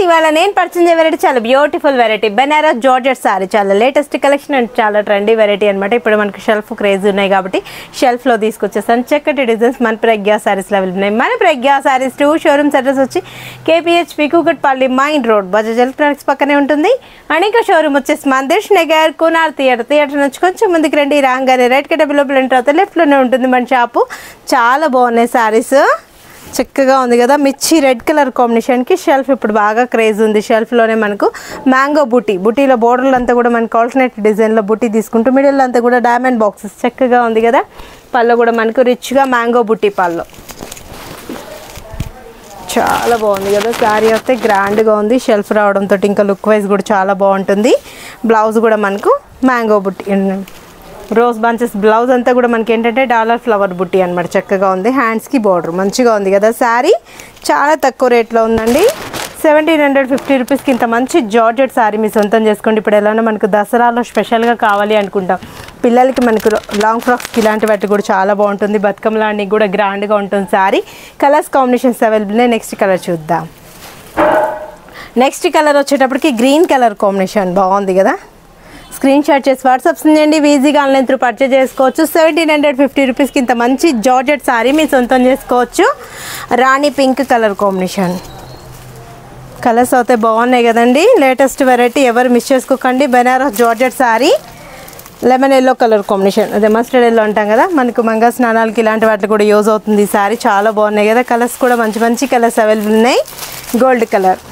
ఇవాళ నేను పర్చేజ్ చేసే వెరైటీ చాలా beautiful variety Banaras georgette sari చాలా లేటెస్ట్ కలెక్షన్ అండ్ చాలా ట్రెండీ వెరైటీ అనమాట. ఇప్పుడు మనకు షెల్ఫ్ క్రేజ్ ఉన్నాయి కాబట్టి షెల్ఫ్లో తీసుకొచ్చేస్తాను. చక్కటి డిజైన్స్ మన ప్రజ్ఞా సారీస్లో అవైలబుల్ ఉన్నాయి. మన ప్రజ్ఞా సారీస్ 2 షోరూమ్స్ అడ్రస్ వచ్చి KPHB Kukatpally main road Bajaj Electronics పక్కనే ఉంటుంది. అండ్ ఇంకా షోరూమ్ వచ్చేసి మందిర్ష్ నగర్ కునార్ థియేటర్ నుంచి కొంచెం ముందుకు రండి. రాగానే రైట్ కి డెవలప్మెంట్ ఎంటర్ అవుతే లెఫ్ట్లోనే ఉంటుంది మన షాపు. చాలా బాగున్నాయి సారీస్, చక్కగా ఉంది కదా. మిర్చి రెడ్ కలర్ కాంబినేషన్కి షెల్ఫ్ ఇప్పుడు బాగా క్రేజ్ ఉంది. షెల్ఫ్లోనే మనకు మ్యాంగో బుటీలో బోర్డర్లు అంతా కూడా మనకు ఆల్టర్నేట్ డిజైన్లో బుటీ తీసుకుంటూ మిడిల్ అంతా కూడా డైమండ్ బాక్సెస్ చక్కగా ఉంది కదా. పళ్ళు కూడా మనకు రిచ్గా మ్యాంగో బుటీ పళ్ళు చాలా బాగుంది కదా. శారీ అయితే గ్రాండ్గా ఉంది. షెల్ఫ్ రావడంతో ఇంకా లుక్ వైజ్ కూడా చాలా బాగుంటుంది. బ్లౌజ్ కూడా మనకు మ్యాంగో బుట్టి రోజ్ బంచెస్ బ్లౌజ్ అంతా కూడా మనకి ఏంటంటే డాలర్ ఫ్లవర్ బుట్టి అనమాట. చక్కగా ఉంది. హ్యాండ్స్కి బార్డర్ మంచిగా ఉంది కదా. శారీ చాలా తక్కువ రేట్లో ఉందండి. 1750 రూపీస్కి ఇంత మంచి జార్జెట్ శారీ మీ సొంతం చేసుకోండి. ఇప్పుడు ఎలానో మనకు దసరాలో స్పెషల్గా కావాలి అనుకుంటాం. పిల్లలకి మనకు లాంగ్ ఫ్రాక్స్కి ఇలాంటి వాటి కూడా చాలా బాగుంటుంది. బతుకమ్మలాంటివి కూడా గ్రాండ్గా ఉంటుంది శారీ. కలర్స్ కాంబినేషన్స్ అవైలబుల్ ఉన్నాయి. నెక్స్ట్ కలర్ చూద్దాం. నెక్స్ట్ కలర్ వచ్చేటప్పటికి గ్రీన్ కలర్ కాంబినేషన్ బాగుంది కదా. స్క్రీన్ షాట్ చేసి వాట్సాప్ చేయండి. ఈజీగా ఆన్లైన్ త్రూ పర్చేజ్ చేసుకోవచ్చు. 1750 రూపీస్కి ఇంత మంచి జార్జెట్ శారీ మీ సొంతం చేసుకోవచ్చు. రాణి పింక్ కలర్ కాంబినేషన్ కలర్స్ అయితే బాగున్నాయి కదండి. లేటెస్ట్ వెరైటీ ఎవరు మిస్ చేసుకోకండి. Banaras georgette sari lemon yellow colour combination, అదే మస్టర్డ్ ఎల్లో అంటాం కదా. మనకు మంగళ స్నానాలకి ఇలాంటి వాటికి కూడా యూజ్ అవుతుంది ఈ శారీ. చాలా బాగున్నాయి కదా. కలర్స్ కూడా మంచి మంచి కలర్స్ అవైలబుల్ ఉన్నాయి. గోల్డ్ కలర్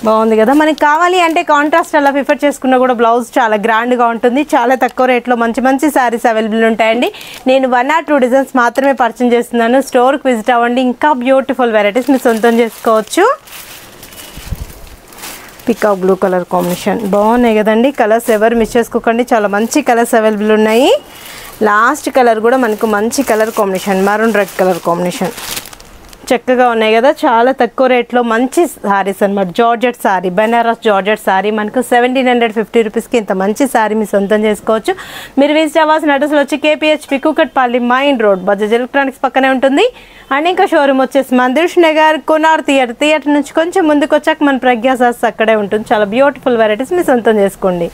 బాగుంది కదా. మనకి కావాలి అంటే కాంట్రాస్ట్ అలా ప్రిఫర్ చేసుకున్నా కూడా బ్లౌజ్ చాలా గ్రాండ్గా ఉంటుంది. చాలా తక్కువ రేట్లో మంచి మంచి శారీస్ అవైలబుల్ ఉంటాయండి. నేను 1 or 2 డిజైన్స్ మాత్రమే పర్చేజ్ చేస్తున్నాను. స్టోర్కి విజిట్ అవ్వండి. ఇంకా బ్యూటిఫుల్ వెరైటీస్ మీరు సొంతం చేసుకోవచ్చు. పికాక్ బ్లూ కలర్ కాంబినేషన్ బాగున్నాయి కదండి. కలర్స్ ఎవరు మిస్ చేసుకోకండి. చాలా మంచి కలర్స్ అవైలబుల్ ఉన్నాయి. లాస్ట్ కలర్ కూడా మనకు మంచి colour combination maroon red colour combination చక్కగా ఉన్నాయి కదా. చాలా తక్కువ రేట్లో మంచి శారీస్ అనమాట. జార్జెట్ శారీ బెనారస్ జార్జెట్ శారీ మనకు 1750 రూపీస్కి ఇంత మంచి శారీ మీ సొంతం చేసుకోవచ్చు. మీరు విజిట్ అవ్వాల్సిన అడ్రస్లో వచ్చి KPHB Kukatpally main road Bajaj Electronics పక్కనే ఉంటుంది. అండ్ ఇంకా షోరూమ్ వచ్చేసి మందిర్ష్ నగర్ కునార్ థియేటర్ నుంచి కొంచెం ముందుకు వచ్చాక మన ప్రజ్ఞా సారీస్ అక్కడే ఉంటుంది. చాలా బ్యూటిఫుల్ వెరైటీస్ మీ సొంతం చేసుకోండి.